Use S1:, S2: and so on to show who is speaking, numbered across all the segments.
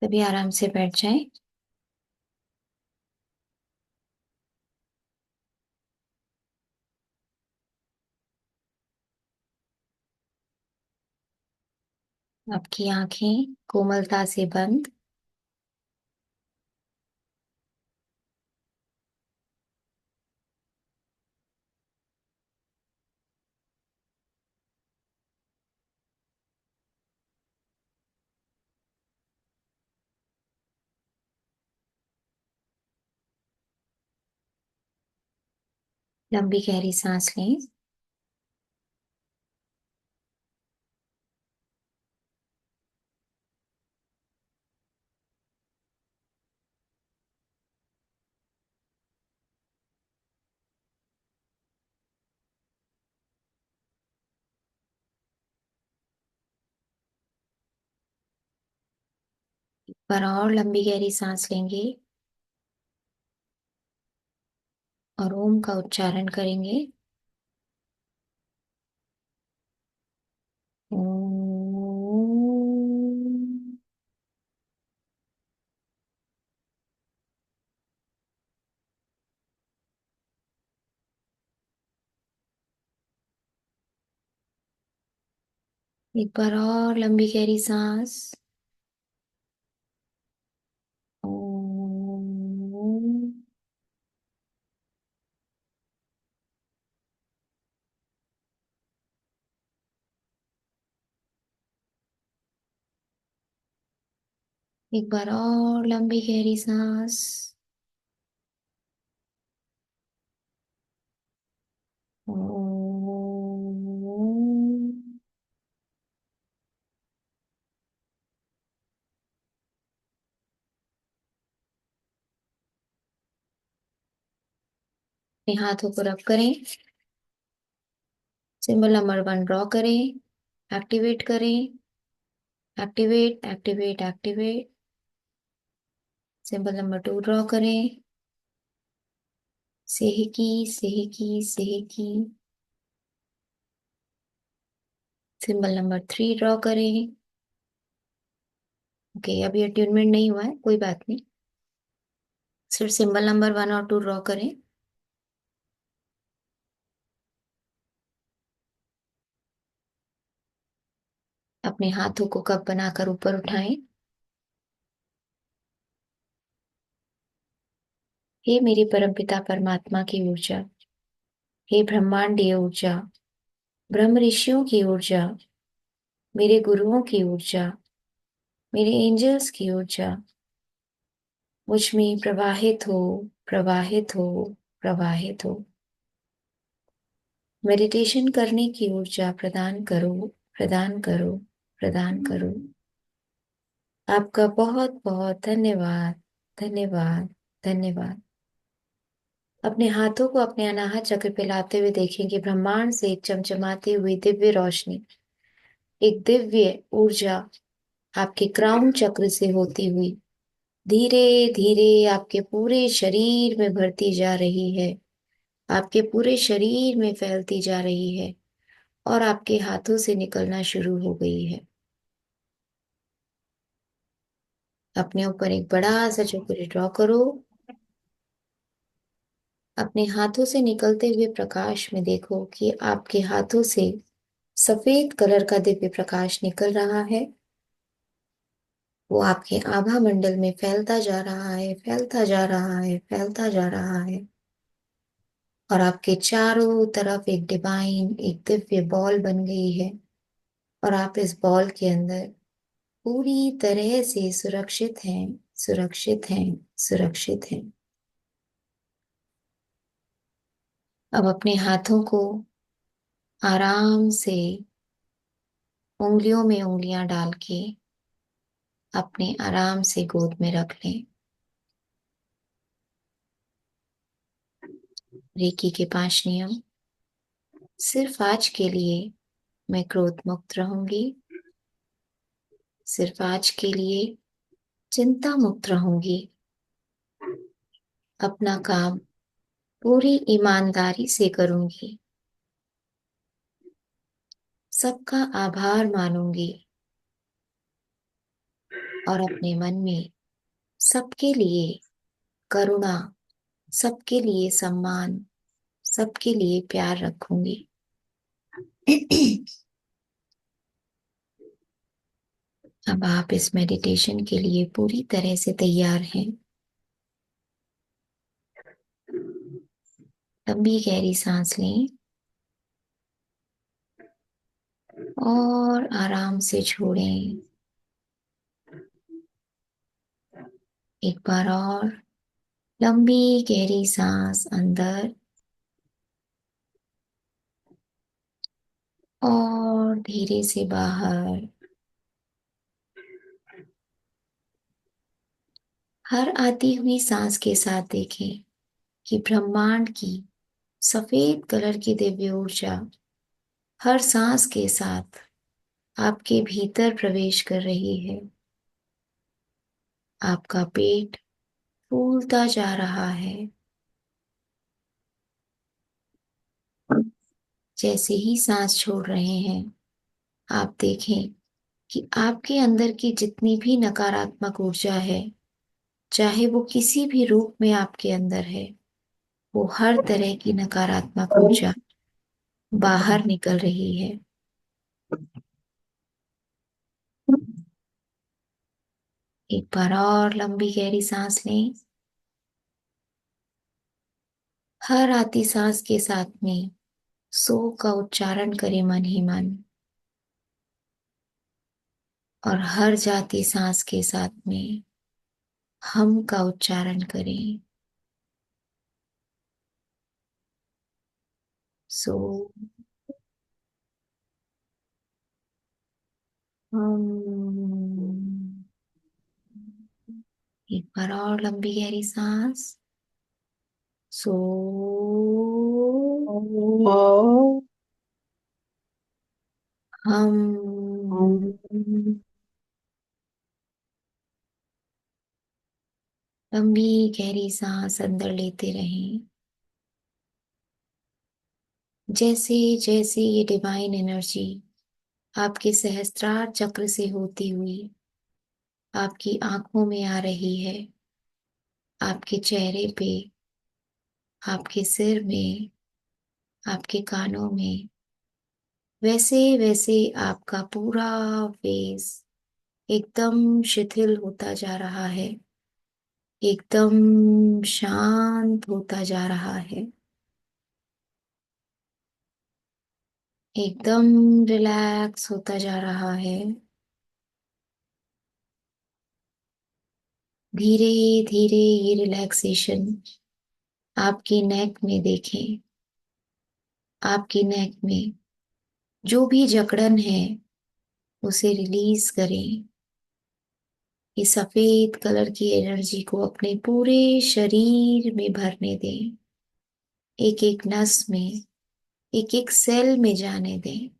S1: तभी आराम से बैठ जाएं। आपकी आंखें कोमलता से बंद। लंबी गहरी सांस लें। एक बार और लंबी गहरी सांस लेंगे और ओम का उच्चारण करेंगे। ओम। एक बार और लंबी गहरी सांस। ओम। एक बार और लंबी गहरी सांस। ओम। अपने हाथों को रब करें। सिंबल नंबर 1 ड्रॉ करें। एक्टिवेट करें। Activate activate activate. Symbol number 2 draw करें। सेहकी सेहकी सेहकी। सिंबल नंबर 3 ड्रॉ करें। ओके, अभी अट्यूनमेंट नहीं हुआ है, कोई बात नहीं। सिर्फ सिंबल नंबर 1 और 2 ड्रॉ करें। अपने हाथों को कप बनाकर ऊपर उठाएं। हे मेरे परमपिता परमात्मा की ऊर्जा, हे ब्रह्मांडीय ऊर्जा, ब्रह्म ऋषियों की ऊर्जा, मेरे गुरुओं की ऊर्जा, मेरे एंजल्स की ऊर्जा मुझ में प्रवाहित हो, प्रवाहित हो, प्रवाहित हो। मेडिटेशन करने की ऊर्जा प्रदान करो, प्रदान करो, प्रदान करो। आपका बहुत बहुत धन्यवाद, धन्यवाद, धन्यवाद। अपने हाथों को अपने अनाहत चक्र पे लाते हुए देखें कि ब्रह्मांड से एक चमचमाती हुई दिव्य रोशनी, एक दिव्य ऊर्जा आपके क्राउन चक्र से होती हुई धीरे धीरे आपके पूरे शरीर में भरती जा रही है, आपके पूरे शरीर में फैलती जा रही है और आपके हाथों से निकलना शुरू हो गई है। अपने ऊपर एक बड़ा सा चक्र ड्रॉ करो। अपने हाथों से निकलते हुए प्रकाश में देखो कि आपके हाथों से सफेद कलर का दिव्य प्रकाश निकल रहा है। वो आपके आभा मंडल में फैलता जा रहा है, फैलता जा रहा है, फैलता जा रहा है और आपके चारों तरफ एक डिवाइन, एक दिव्य बॉल बन गई है और आप इस बॉल के अंदर पूरी तरह से सुरक्षित हैं, सुरक्षित हैं, सुरक्षित हैं। अब अपने हाथों को आराम से उंगलियों में उंगलियां डाल के अपने आराम से गोद में रख लें। रेकी के 5 नियम। सिर्फ आज के लिए मैं क्रोध मुक्त रहूंगी। सिर्फ आज के लिए चिंता मुक्त रहूंगी। अपना काम पूरी ईमानदारी से करूंगी। सबका आभार मानूंगी और अपने मन में सबके लिए करुणा, सबके लिए सम्मान, सबके लिए प्यार रखूंगी। अब आप इस मेडिटेशन के लिए पूरी तरह से तैयार हैं। लंबी गहरी सांस लें और आराम से छोड़ें। एक बार और लंबी गहरी सांस अंदर और धीरे से बाहर। हर आती हुई सांस के साथ देखें कि ब्रह्मांड की सफेद कलर की दिव्य ऊर्जा हर सांस के साथ आपके भीतर प्रवेश कर रही है। आपका पेट फूलता जा रहा है। जैसे ही सांस छोड़ रहे हैं, आप देखें कि आपके अंदर की जितनी भी नकारात्मक ऊर्जा है, चाहे वो किसी भी रूप में आपके अंदर है, वो हर तरह की नकारात्मक ऊर्जा बाहर निकल रही है। एक बार और लंबी गहरी सांस लें। हर आती सांस के साथ में सो का उच्चारण करें मन ही मन, और हर जाती सांस के साथ में हम का उच्चारण करें। सो हम। एक बार और लंबी गहरी सांस। सो हम। लंबी गहरी सांस अंदर लेते रहें। जैसे जैसे ये डिवाइन एनर्जी आपके सहस्त्रार चक्र से होती हुई आपकी आंखों में आ रही है, आपके चेहरे पे, आपके सिर में, आपके कानों में, वैसे वैसे आपका पूरा फेस एकदम शिथिल होता जा रहा है, एकदम शांत होता जा रहा है, एकदम रिलैक्स होता जा रहा है। धीरे धीरे ये रिलैक्सेशन आपकी नेक में देखें। आपकी नेक में जो भी जकड़न है उसे रिलीज करें। ये सफेद कलर की एनर्जी को अपने पूरे शरीर में भरने दें। एक एक नस में, एक एक सेल में जाने दें।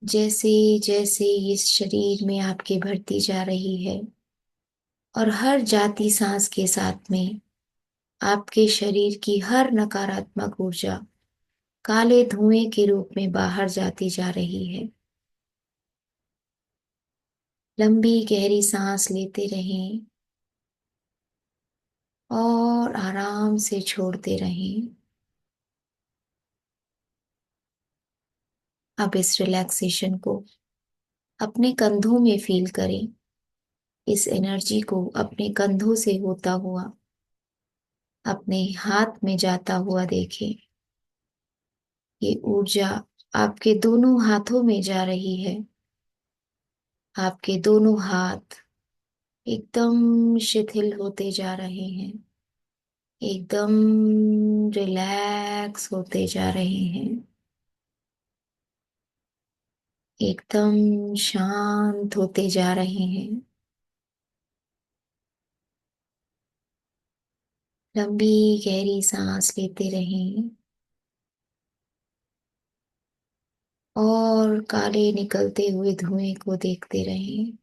S1: जैसे जैसे इस शरीर में आपके भरती जा रही है और हर जाती सांस के साथ में आपके शरीर की हर नकारात्मक ऊर्जा काले धुएं के रूप में बाहर जाती जा रही है। लंबी गहरी सांस लेते रहें और आराम से छोड़ते रहें। अब इस रिलैक्सेशन को अपने कंधों में फील करें। इस एनर्जी को अपने कंधों से होता हुआ अपने हाथ में जाता हुआ देखें। ये ऊर्जा आपके दोनों हाथों में जा रही है। आपके दोनों हाथ एकदम शिथिल होते जा रहे हैं, एकदम रिलैक्स होते जा रहे हैं, एकदम शांत होते जा रहे हैं। लंबी गहरी सांस लेते रहें और काले निकलते हुए धुएं को देखते रहें।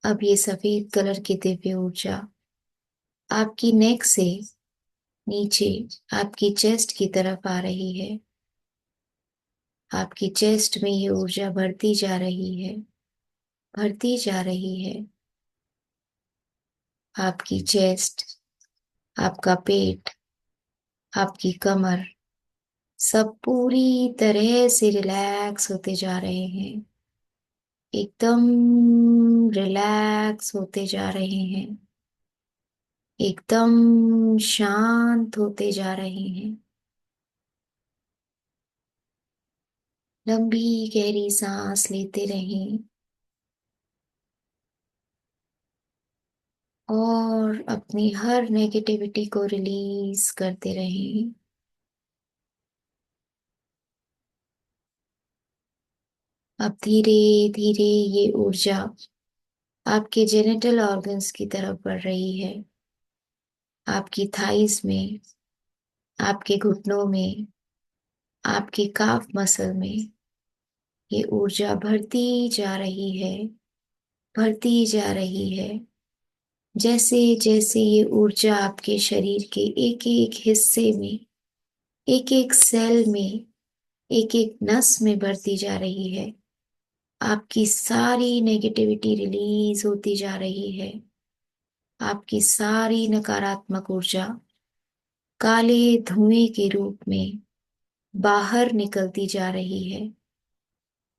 S1: अब ये सफेद कलर की दिव्य ऊर्जा आपकी नेक से नीचे आपकी चेस्ट की तरफ आ रही है। आपकी चेस्ट में ये ऊर्जा बढ़ती जा रही है, बढ़ती जा रही है। आपकी चेस्ट, आपका पेट, आपकी कमर, सब पूरी तरह से रिलैक्स होते जा रहे हैं, एकदम रिलैक्स होते जा रहे हैं, एकदम शांत होते जा रहे हैं। लंबी गहरी सांस लेते रहें और अपनी हर नेगेटिविटी को रिलीज करते रहें। अब धीरे धीरे ये ऊर्जा आपके जेनिटल ऑर्गन्स की तरफ बढ़ रही है, आपकी थाइस में, आपके घुटनों में, आपके काफ मसल में ये ऊर्जा बढ़ती जा रही है, बढ़ती जा रही है। जैसे जैसे ये ऊर्जा आपके शरीर के एक एक हिस्से में, एक एक सेल में, एक एक नस में बढ़ती जा रही है, आपकी सारी नेगेटिविटी रिलीज होती जा रही है। आपकी सारी नकारात्मक ऊर्जा काले धुएं के रूप में बाहर निकलती जा रही है।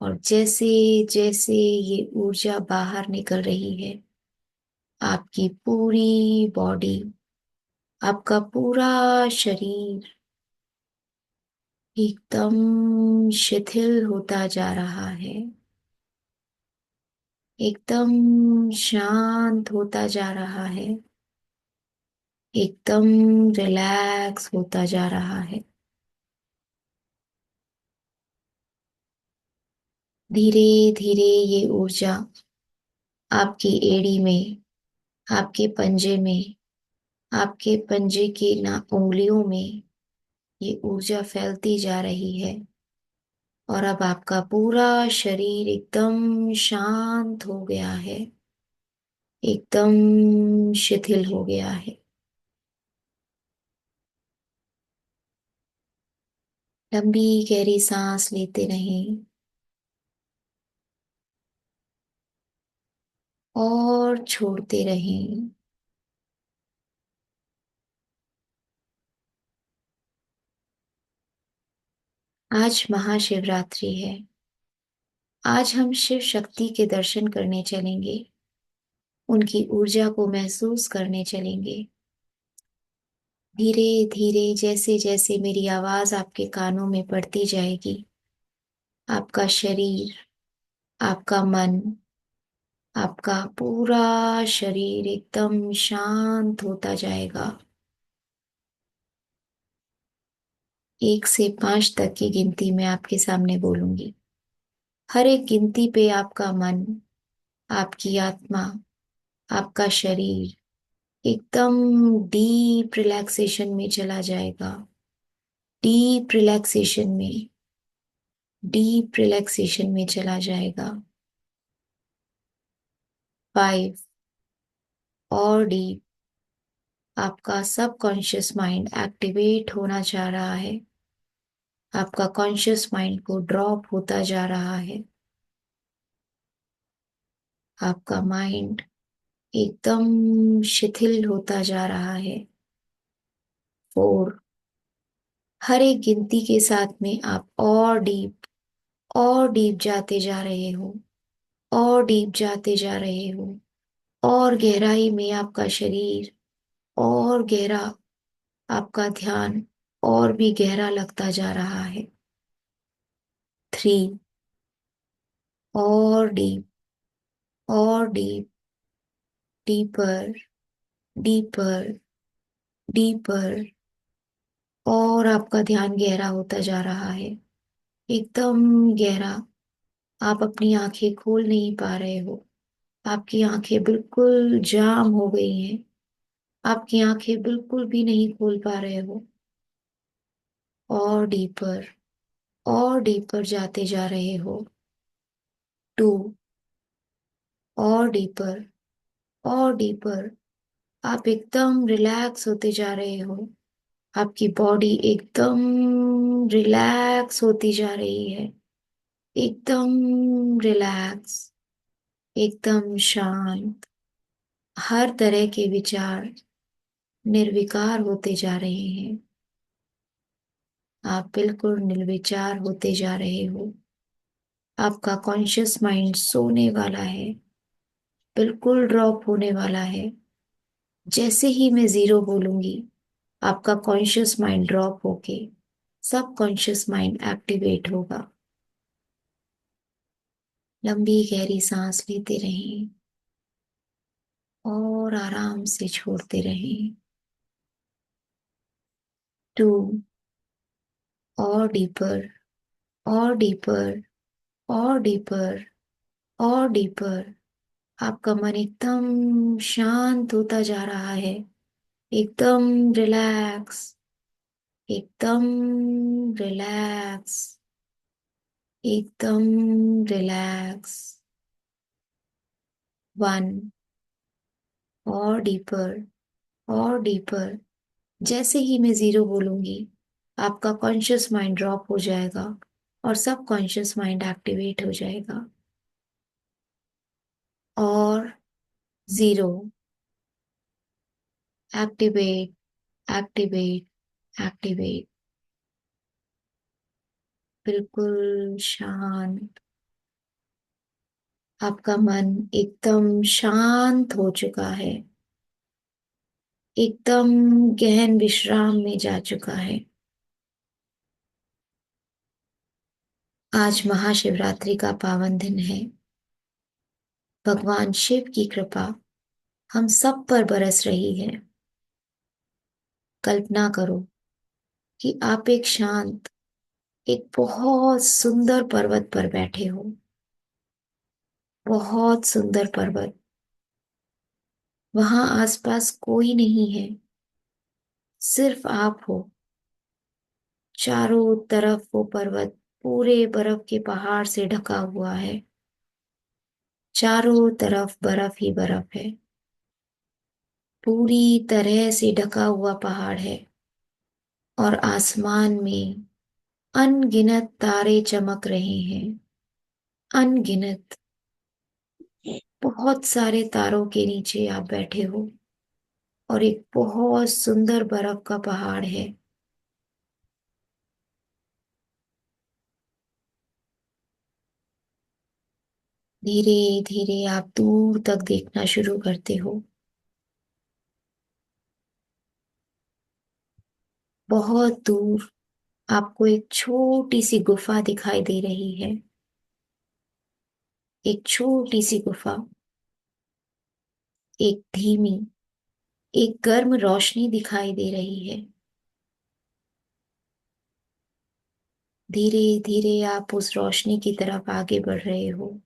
S1: और जैसे जैसे ये ऊर्जा बाहर निकल रही है, आपकी पूरी बॉडी, आपका पूरा शरीर एकदम शिथिल होता जा रहा है, एकदम शांत होता जा रहा है, एकदम रिलैक्स होता जा रहा है। धीरे धीरे ये ऊर्जा आपकी एड़ी में, आपके पंजे में, आपके पंजे की ना उंगलियों में ये ऊर्जा फैलती जा रही है। और अब आपका पूरा शरीर एकदम शांत हो गया है, एकदम शिथिल हो गया है। लंबी गहरी सांस लेते रहें और छोड़ते रहें। आज महाशिवरात्रि है। आज हम शिव शक्ति के दर्शन करने चलेंगे, उनकी ऊर्जा को महसूस करने चलेंगे। धीरे धीरे जैसे जैसे मेरी आवाज आपके कानों में पड़ती जाएगी, आपका शरीर, आपका मन, आपका पूरा शरीर एकदम शांत होता जाएगा। 1 से 5 तक की गिनती मैं आपके सामने बोलूंगी। हर एक गिनती पे आपका मन, आपकी आत्मा, आपका शरीर एकदम डीप रिलैक्सेशन में चला जाएगा। डीप रिलैक्सेशन में, डीप रिलैक्सेशन में चला जाएगा। 5 और डीप। आपका सबकॉन्शियस माइंड एक्टिवेट होना चाह रहा है, आपका कॉन्शियस माइंड को ड्रॉप होता जा रहा है। आपका माइंड एकदम शिथिल होता जा रहा है। 4। हर एक गिनती के साथ में आप और डीप जाते जा रहे हो, और डीप जाते जा रहे हो, और गहराई में आपका शरीर, और गहरा आपका ध्यान और भी गहरा लगता जा रहा है। 3। और डीप, और डीप, डीपर, डीपर, डीपर। और आपका ध्यान गहरा होता जा रहा है, एकदम गहरा। आप अपनी आंखें खोल नहीं पा रहे हो, आपकी आंखें बिल्कुल जाम हो गई हैं, आपकी आंखें बिल्कुल भी नहीं खोल पा रहे हो। और डीपर जाते जा रहे हो। 2। और डीपर, और डीपर। आप एकदम रिलैक्स होते जा रहे हो, आपकी बॉडी एकदम रिलैक्स होती जा रही है, एकदम रिलैक्स, एकदम शांत। हर तरह के विचार निर्विकार होते जा रहे हैं। आप बिल्कुल निर्विचार होते जा रहे हो। आपका कॉन्शियस माइंड सोने वाला है, बिल्कुल ड्रॉप होने वाला है। जैसे ही मैं जीरो बोलूंगी, आपका कॉन्शियस माइंड ड्रॉप होके सब कॉन्शियस माइंड एक्टिवेट होगा। लंबी गहरी सांस लेते रहें और आराम से छोड़ते रहें। 2, और डीपर, और डीपर, और डीपर, और डीपर। आपका मन एकदम शांत होता जा रहा है, एकदम रिलैक्स, एकदम रिलैक्स, एकदम रिलैक्स। 1, और डीपर, और डीपर। जैसे ही मैं जीरो बोलूंगी, आपका कॉन्शियस माइंड ड्रॉप हो जाएगा और सब कॉन्शियस माइंड एक्टिवेट हो जाएगा। और जीरो, एक्टिवेट, एक्टिवेट, एक्टिवेट। बिल्कुल शांत। आपका मन एकदम शांत हो चुका है, एकदम गहन विश्राम में जा चुका है। आज महाशिवरात्रि का पावन दिन है। भगवान शिव की कृपा हम सब पर बरस रही है। कल्पना करो कि आप एक शांत, एक बहुत सुंदर पर्वत पर बैठे हो। बहुत सुंदर पर्वत। वहां आसपास कोई नहीं है, सिर्फ आप हो। चारों तरफ वो पर्वत पूरे बर्फ के पहाड़ से ढका हुआ है। चारों तरफ बर्फ ही बर्फ है। पूरी तरह से ढका हुआ पहाड़ है। और आसमान में अनगिनत तारे चमक रहे हैं। अनगिनत। बहुत सारे तारों के नीचे आप बैठे हो और एक बहुत सुंदर बर्फ का पहाड़ है। धीरे धीरे आप दूर तक देखना शुरू करते हो। बहुत दूर आपको एक छोटी सी गुफा दिखाई दे रही है। एक छोटी सी गुफा। एक धीमी, एक गर्म रोशनी दिखाई दे रही है। धीरे धीरे आप उस रोशनी की तरफ आगे बढ़ रहे हो।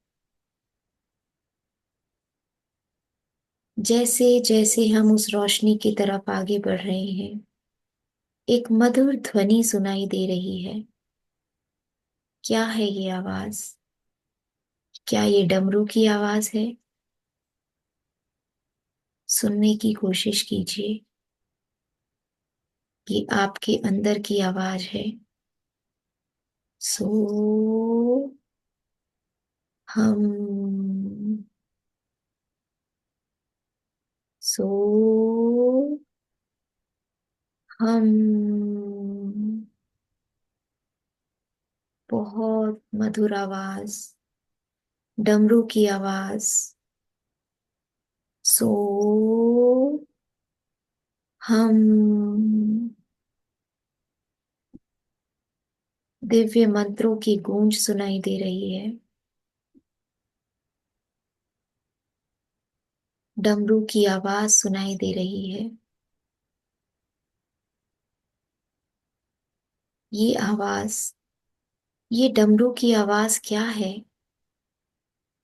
S1: जैसे जैसे हम उस रोशनी की तरफ आगे बढ़ रहे हैं, एक मधुर ध्वनि सुनाई दे रही है। क्या है ये आवाज? क्या ये डमरू की आवाज है? सुनने की कोशिश कीजिए। ये आपके अंदर की आवाज है। सो हम, सो हम। बहुत मधुर आवाज, डमरू की आवाज। सो हम। दिव्य मंत्रों की गूंज सुनाई दे रही है। डमरू की आवाज सुनाई दे रही है। ये आवाज, ये डमरू की आवाज क्या है?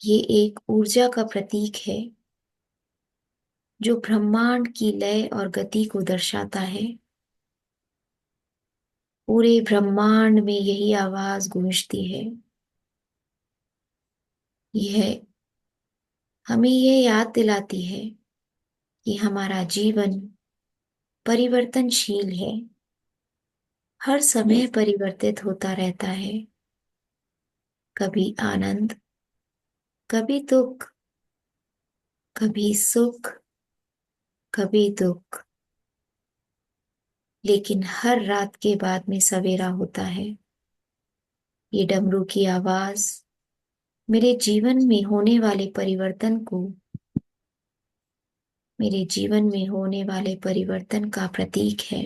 S1: ये एक ऊर्जा का प्रतीक है जो ब्रह्मांड की लय और गति को दर्शाता है। पूरे ब्रह्मांड में यही आवाज गूंजती है। यह हमें यह याद दिलाती है कि हमारा जीवन परिवर्तनशील है, हर समय परिवर्तित होता रहता है। कभी आनंद, कभी दुख, कभी सुख, कभी दुख, लेकिन हर रात के बाद में सवेरा होता है। ये डमरू की आवाज मेरे जीवन में होने वाले परिवर्तन को, मेरे जीवन में होने वाले परिवर्तन का प्रतीक है।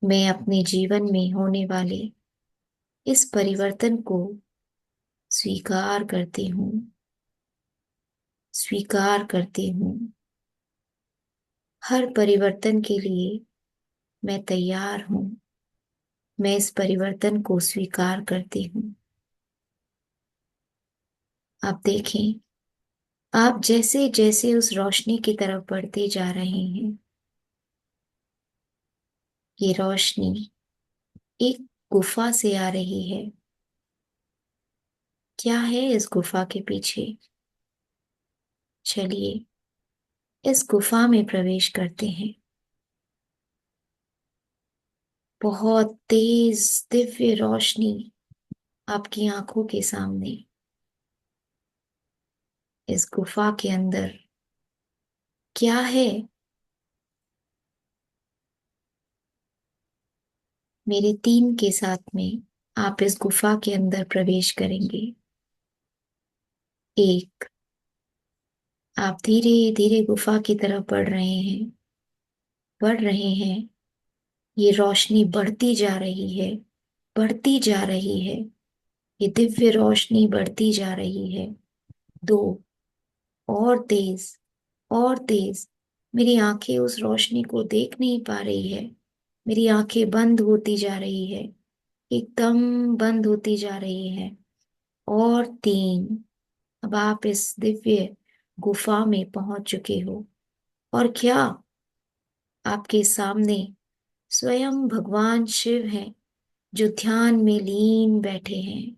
S1: मैं अपने जीवन में होने वाले इस परिवर्तन को स्वीकार करती हूँ, स्वीकार करती हूँ। हर परिवर्तन के लिए मैं तैयार हूँ। मैं इस परिवर्तन को स्वीकार करती हूँ। आप देखें, आप जैसे जैसे उस रोशनी की तरफ बढ़ते जा रहे हैं, ये रोशनी एक गुफा से आ रही है। क्या है इस गुफा के पीछे? चलिए इस गुफा में प्रवेश करते हैं। बहुत तेज दिव्य रोशनी आपकी आंखों के सामने। इस गुफा के अंदर क्या है? मेरे 3 के साथ में आप इस गुफा के अंदर प्रवेश करेंगे। 1, आप धीरे धीरे गुफा की तरफ बढ़ रहे हैं, बढ़ रहे हैं। ये रोशनी बढ़ती जा रही है, बढ़ती जा रही है। ये दिव्य रोशनी बढ़ती जा रही है। 2, और तेज, और तेज। मेरी आंखें उस रोशनी को देख नहीं पा रही है। मेरी आंखें बंद होती जा रही है, एकदम बंद होती जा रही है। और 3, अब आप इस दिव्य गुफा में पहुंच चुके हो। और क्या? आपके सामने स्वयं भगवान शिव हैं, जो ध्यान में लीन बैठे हैं।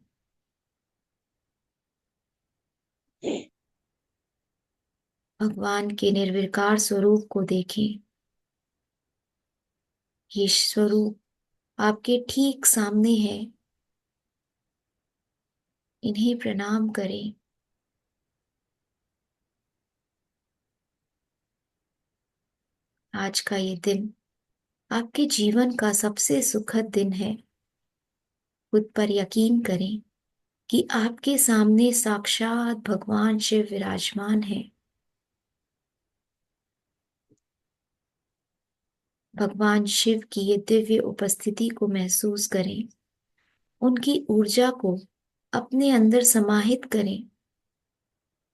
S1: भगवान के निर्विकार स्वरूप को देखें। ये स्वरूप आपके ठीक सामने है। इन्हें प्रणाम करें। आज का ये दिन आपके जीवन का सबसे सुखद दिन है। खुद पर यकीन करें कि आपके सामने साक्षात भगवान शिव विराजमान है। भगवान शिव की ये दिव्य उपस्थिति को महसूस करें। उनकी ऊर्जा को अपने अंदर समाहित करें।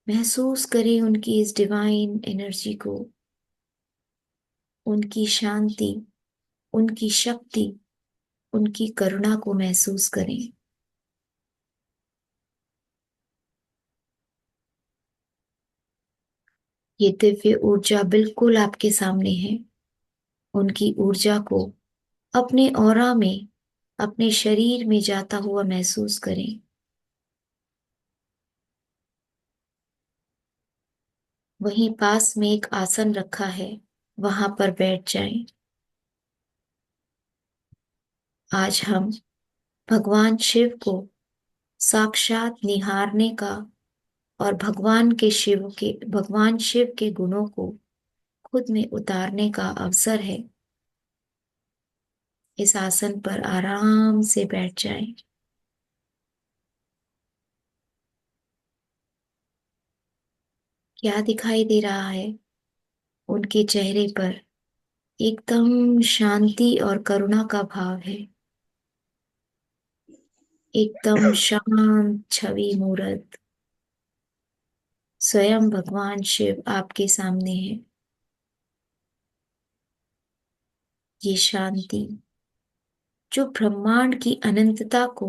S1: महसूस करें उनकी इस डिवाइन एनर्जी को, उनकी शांति, उनकी शक्ति, उनकी करुणा को महसूस करें। ये दिव्य ऊर्जा बिल्कुल आपके सामने है। उनकी ऊर्जा को अपने ऑरा में, अपने शरीर में जाता हुआ महसूस करें। वहीं पास में एक आसन रखा है, वहां पर बैठ जाएं। आज हम भगवान शिव को साक्षात निहारने का और भगवान शिव के गुणों को खुद में उतारने का अवसर है। इस आसन पर आराम से बैठ जाएं। क्या दिखाई दे रहा है? उनके चेहरे पर एकदम शांति और करुणा का भाव है। एकदम शांत छवि मूर्त स्वयं भगवान शिव आपके सामने है। ये शांति जो ब्रह्मांड की अनंतता को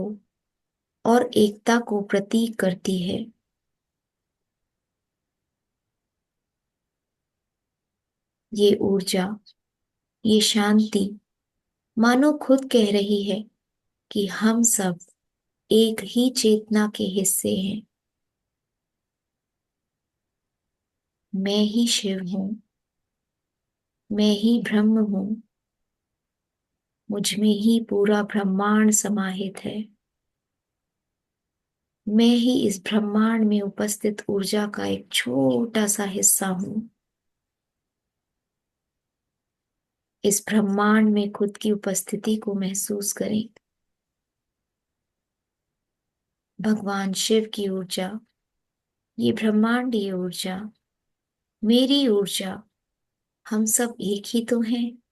S1: और एकता को प्रतीक करती है। ये ऊर्जा, ये शांति मानो खुद कह रही है कि हम सब एक ही चेतना के हिस्से हैं। मैं ही शिव हूं, मैं ही ब्रह्म हूं, मुझ में ही पूरा ब्रह्मांड समाहित है। मैं ही इस ब्रह्मांड में उपस्थित ऊर्जा का एक छोटा सा हिस्सा हूं। इस ब्रह्मांड में खुद की उपस्थिति को महसूस करें। भगवान शिव की ऊर्जा, ये ब्रह्मांडीय ऊर्जा, मेरी ऊर्जा, हम सब एक ही तो हैं।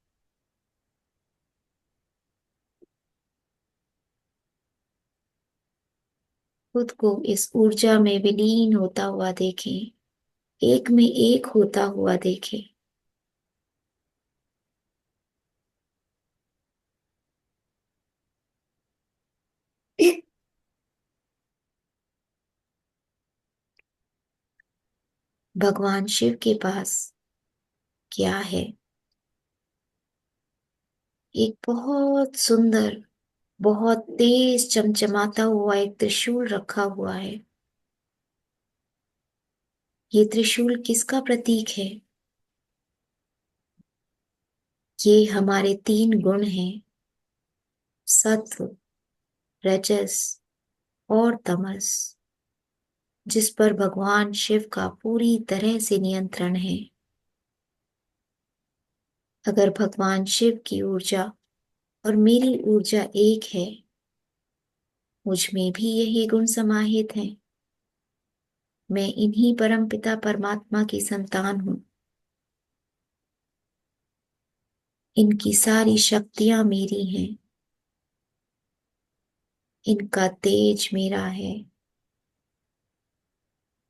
S1: खुद को इस ऊर्जा में विलीन होता हुआ देखें, एक में एक होता हुआ देखें। भगवान शिव के पास क्या है? एक बहुत सुंदर, बहुत तेज चमचमाता हुआ एक त्रिशूल रखा हुआ है। ये त्रिशूल किसका प्रतीक है? ये हमारे तीन गुण हैं, सत्व, रजस और तमस, जिस पर भगवान शिव का पूरी तरह से नियंत्रण है। अगर भगवान शिव की ऊर्जा और मेरी ऊर्जा एक है, मुझ में भी यही गुण समाहित हैं। मैं इन्हीं परमपिता परमात्मा की संतान हूं। इनकी सारी शक्तियां मेरी हैं। इनका तेज मेरा है।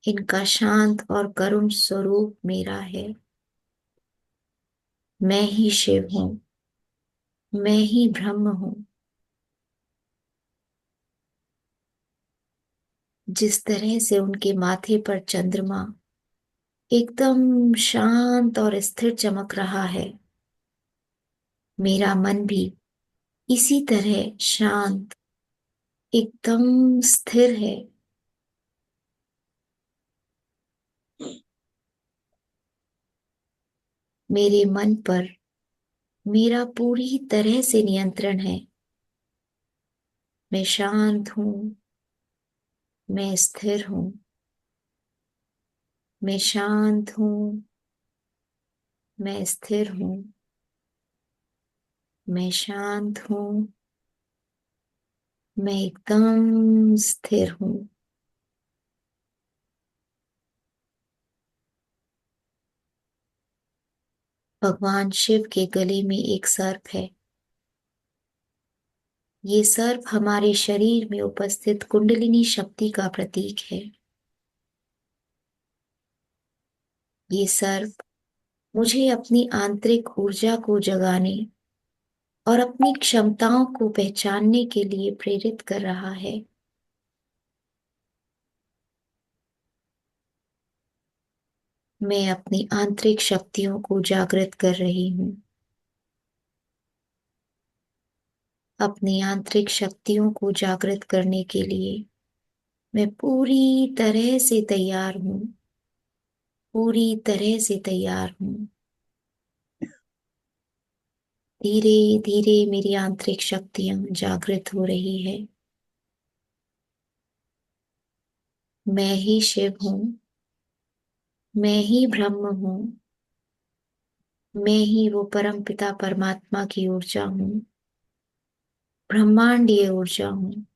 S1: इनका शांत और करुण स्वरूप मेरा है। मैं ही शिव हूं। मैं ही ब्रह्म हूं। जिस तरह से उनके माथे पर चंद्रमा एकदम शांत और स्थिर चमक रहा है, मेरा मन भी इसी तरह शांत, एकदम स्थिर है। मेरे मन पर मेरा पूरी तरह से नियंत्रण है। मैं शांत हूं। मैं स्थिर हूं। मैं शांत हूं। मैं स्थिर हूं। मैं शांत हूं। मैं एकदम स्थिर हूं। भगवान शिव के गले में एक सर्प है। ये सर्प हमारे शरीर में उपस्थित कुंडलिनी शक्ति का प्रतीक है। ये सर्प मुझे अपनी आंतरिक ऊर्जा को जगाने और अपनी क्षमताओं को पहचानने के लिए प्रेरित कर रहा है। मैं अपनी आंतरिक शक्तियों को जागृत कर रही हूँ। अपनी आंतरिक शक्तियों को जागृत करने के लिए मैं पूरी तरह से तैयार हूँ। पूरी तरह से तैयार हूँ। धीरे धीरे मेरी आंतरिक शक्तियां जागृत हो रही है। मैं ही शिव हूँ। मैं ही ब्रह्म हूँ। मैं ही वो परम पिता परमात्मा की ऊर्जा हूँ। ब्रह्मांडीय ऊर्जा हूँ।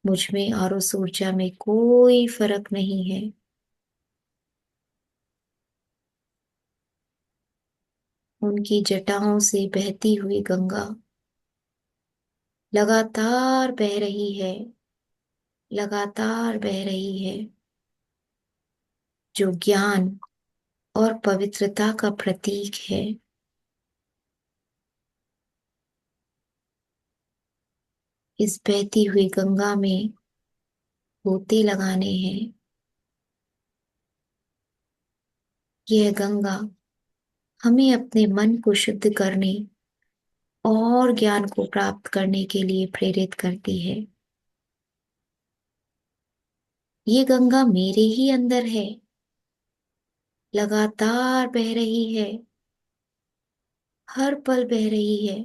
S1: मुझ में और उस ऊर्जा में कोई फर्क नहीं है। उनकी जटाओं से बहती हुई गंगा लगातार बह रही है। लगातार बह रही है, जो ज्ञान और पवित्रता का प्रतीक है। इस बहती हुई गंगा में गोते लगाने हैं। यह गंगा हमें अपने मन को शुद्ध करने और ज्ञान को प्राप्त करने के लिए प्रेरित करती है। ये गंगा मेरे ही अंदर है। लगातार बह रही है। हर पल बह रही है।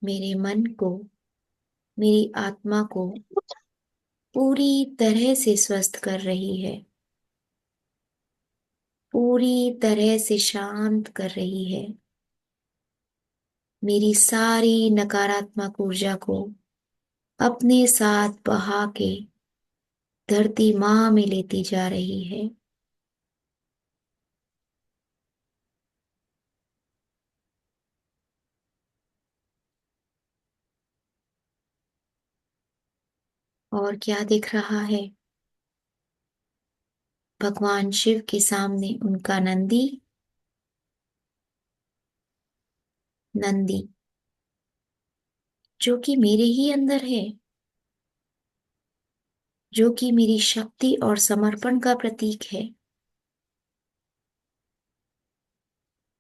S1: मेरे मन को मेरी आत्मा को पूरी तरह से स्वस्थ कर रही है, पूरी तरह से शांत कर रही है। मेरी सारी नकारात्मक ऊर्जा को अपने साथ बहा के धरती माँ में लेती जा रही है। और क्या दिख रहा है? भगवान शिव के सामने उनका नंदी, नंदी जो कि मेरे ही अंदर है, जो कि मेरी शक्ति और समर्पण का प्रतीक है।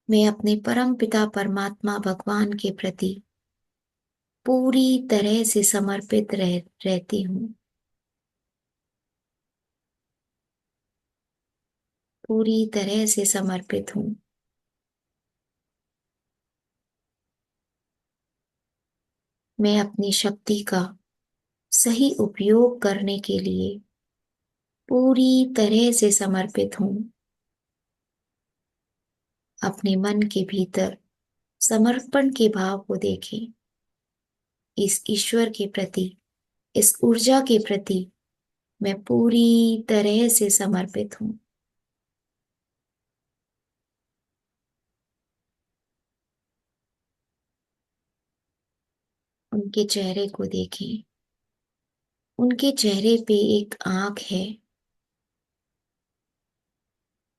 S1: मैं अपने परम पिता परमात्मा भगवान के प्रति पूरी तरह से समर्पित रहती हूँ, पूरी तरह से समर्पित हूँ। मैं अपनी शक्ति का सही उपयोग करने के लिए पूरी तरह से समर्पित हूँ। अपने मन के भीतर समर्पण के भाव को देखें। इस ईश्वर के प्रति, इस ऊर्जा के प्रति मैं पूरी तरह से समर्पित हूँ। उनके चेहरे को देखें। उनके चेहरे पे एक आंख है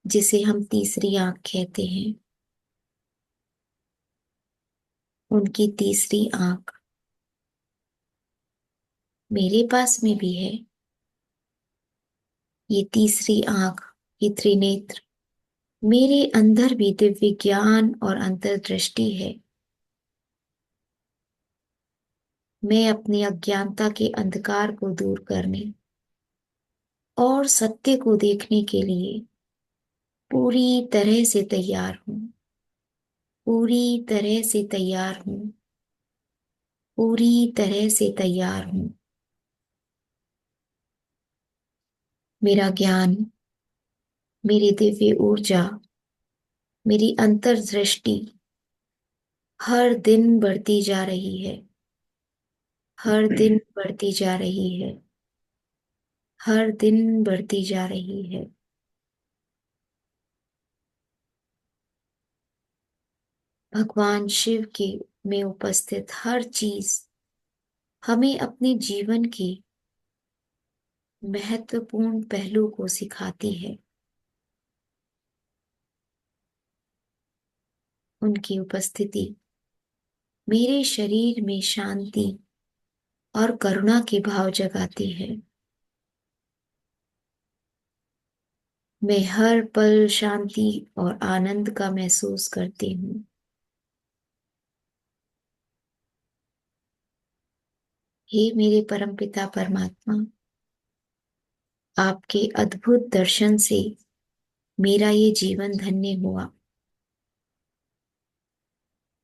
S1: जिसे हम तीसरी आंख कहते हैं। उनकी तीसरी आंख मेरे पास में भी है। ये तीसरी आंख, ये त्रिनेत्र मेरे अंदर भी दिव्य ज्ञान और अंतर्दृष्टि है। मैं अपनी अज्ञानता के अंधकार को दूर करने और सत्य को देखने के लिए पूरी तरह से तैयार हूँ, पूरी तरह से तैयार हूँ, पूरी तरह से तैयार हूँ। मेरा ज्ञान, मेरी दिव्य ऊर्जा, मेरी अंतर्दृष्टि हर दिन बढ़ती जा रही है, हर दिन बढ़ती जा रही है, हर दिन बढ़ती जा रही है। भगवान शिव के में उपस्थित हर चीज हमें अपने जीवन के महत्वपूर्ण पहलू को सिखाती है। उनकी उपस्थिति मेरे शरीर में शांति और करुणा के भाव जगाती है। मैं हर पल शांति और आनंद का महसूस करती हूँ। हे मेरे परमपिता परमात्मा, आपके अद्भुत दर्शन से मेरा ये जीवन धन्य हुआ।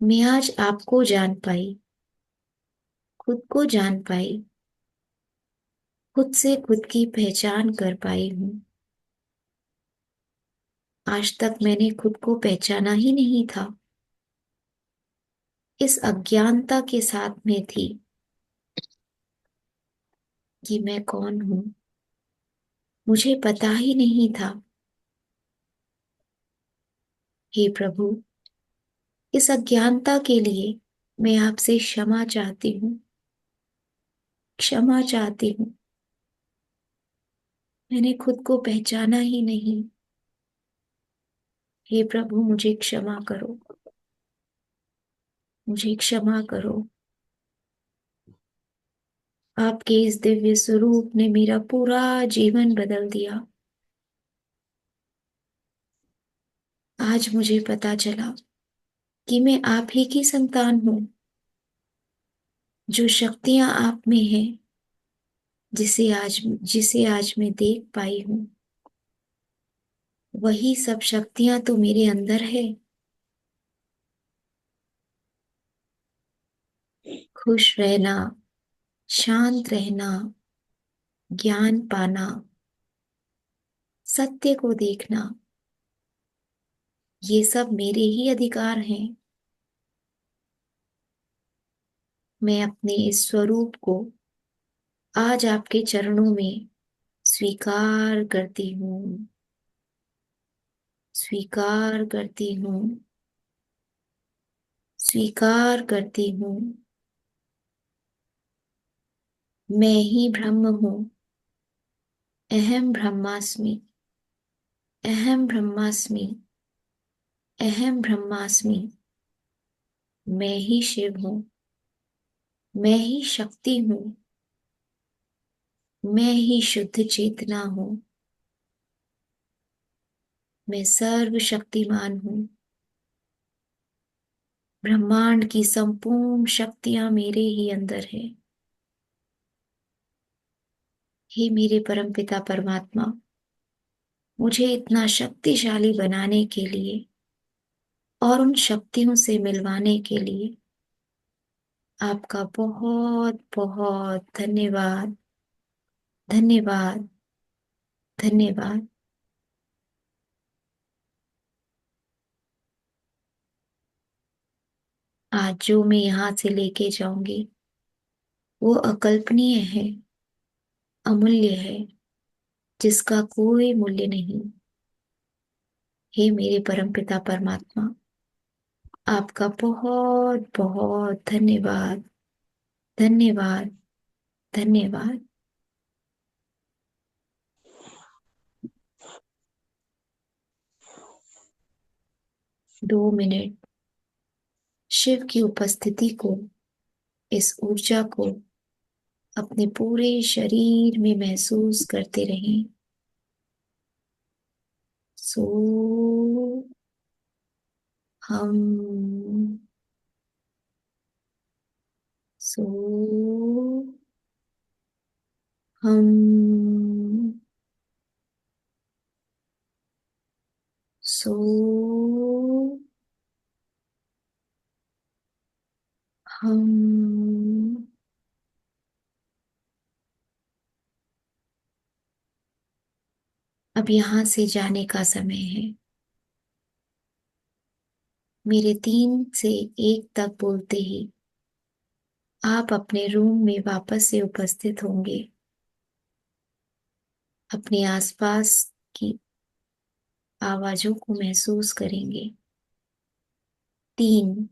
S1: मैं आज आपको जान पाई, खुद को जान पाई, खुद से खुद की पहचान कर पाई हूँ। आज तक मैंने खुद को पहचाना ही नहीं था। इस अज्ञानता के साथ में थी कि मैं कौन हूँ। मुझे पता ही नहीं था। हे प्रभु, इस अज्ञानता के लिए मैं आपसे क्षमा चाहती हूँ, क्षमा चाहती हूँ। मैंने खुद को पहचाना ही नहीं। हे प्रभु, मुझे क्षमा करो, मुझे क्षमा करो। आपके इस दिव्य स्वरूप ने मेरा पूरा जीवन बदल दिया। आज मुझे पता चला कि मैं आप ही की संतान हूँ। जो शक्तियां आप में हैं, जिसे आज मैं देख पाई हूँ, वही सब शक्तियां तो मेरे अंदर है। खुश रहना, शांत रहना, ज्ञान पाना, सत्य को देखना, ये सब मेरे ही अधिकार हैं। मैं अपने इस स्वरूप को आज आपके चरणों में स्वीकार करती हूँ, स्वीकार करती हूँ, स्वीकार करती हूँ। मैं ही ब्रह्म हूँ। अहम ब्रह्मास्मि, अहम ब्रह्मास्मि, अहम ब्रह्मास्मि। मैं ही शिव हूँ, मैं ही शक्ति हूँ, मैं ही शुद्ध चेतना हूँ। मैं सर्वशक्तिमान हूँ। ब्रह्मांड की संपूर्ण शक्तियां मेरे ही अंदर है। हे मेरे परमपिता परमात्मा, मुझे इतना शक्तिशाली बनाने के लिए और उन शक्तियों से मिलवाने के लिए आपका बहुत बहुत धन्यवाद, धन्यवाद, धन्यवाद। आज जो मैं यहाँ से लेके जाऊंगी वो अकल्पनीय है, अमूल्य है, जिसका कोई मूल्य नहीं। हे मेरे परमपिता परमात्मा, आपका बहुत बहुत धन्यवाद, धन्यवाद, धन्यवाद। 2 मिनट शिव की उपस्थिति को, इस ऊर्जा को अपने पूरे शरीर में महसूस करते रहें। सो हम, सो हम, सो हम। अब यहां से जाने का समय है। मेरे 3 से 1 तक बोलते ही आप अपने रूम में वापस से उपस्थित होंगे। अपने आसपास की आवाजों को महसूस करेंगे। 3,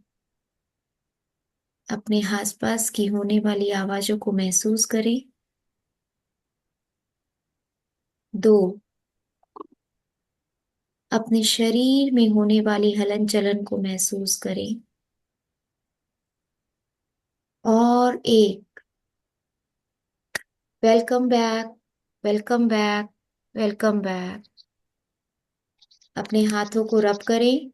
S1: अपने आसपास की होने वाली आवाजों को महसूस करें। 2, अपने शरीर में होने वाली हलन चलन को महसूस करें। और 1, welcome back, welcome back, welcome back. अपने हाथों को रब करें।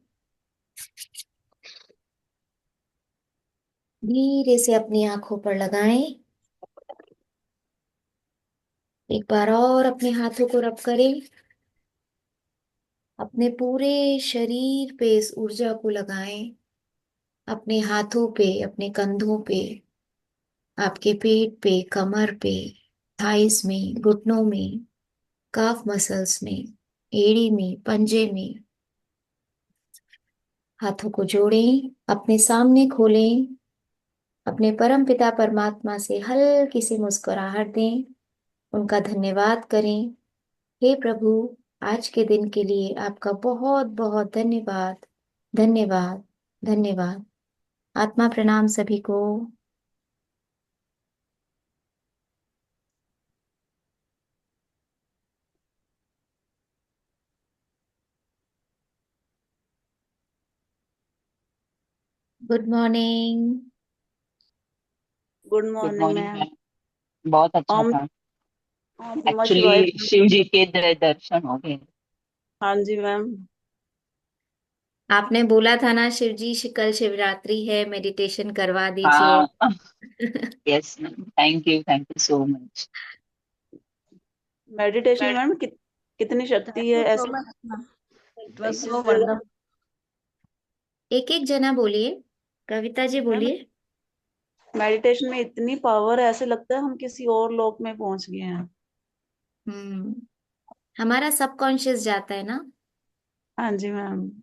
S1: धीरे से अपनी आंखों पर लगाएं। एक बार और अपने हाथों को रब करें। अपने पूरे शरीर पे इस ऊर्जा को लगाएं। अपने हाथों पे, अपने कंधों पे, आपके पेट पे, कमर पे, थाइस में, घुटनों में, काफ मसल्स में, एड़ी में, पंजे में। हाथों को जोड़ें, अपने सामने खोलें। अपने परम पिता परमात्मा से हल्की सी मुस्कुराहट दें। उनका धन्यवाद करें। हे प्रभु, आज के दिन के लिए आपका बहुत बहुत धन्यवाद, धन्यवाद, धन्यवाद। आत्मा प्रणाम सभी को। Good morning.
S2: Good
S3: good
S2: morning
S3: morning
S2: ma'am.
S3: Ma'am. बहुत अच्छा
S2: ओम
S3: था।
S2: ओम नमः शिवाय।
S3: एक्चुअली शिव जी के दर्शन हो गए।
S2: हाँ जी मैम।
S1: आपने बोला था ना शिव जी, कल शिवरात्रि है, मेडिटेशन करवा दीजिए।
S3: हाँ। Yes ma'am, thank you so much.
S2: Meditation में मैम कितनी शक्ति है ऐसे। इट वाज सो वंडरफुल
S1: एक एक जना बोलिए। कविता जी
S2: मैम।
S1: बोलिए।
S2: मेडिटेशन में इतनी पावर है, ऐसे लगता है हम किसी और लोक में पहुंच गए हैं।
S1: हम्म। हमारा सबकॉन्शियस जाता है ना।
S2: हाँ जी मैम।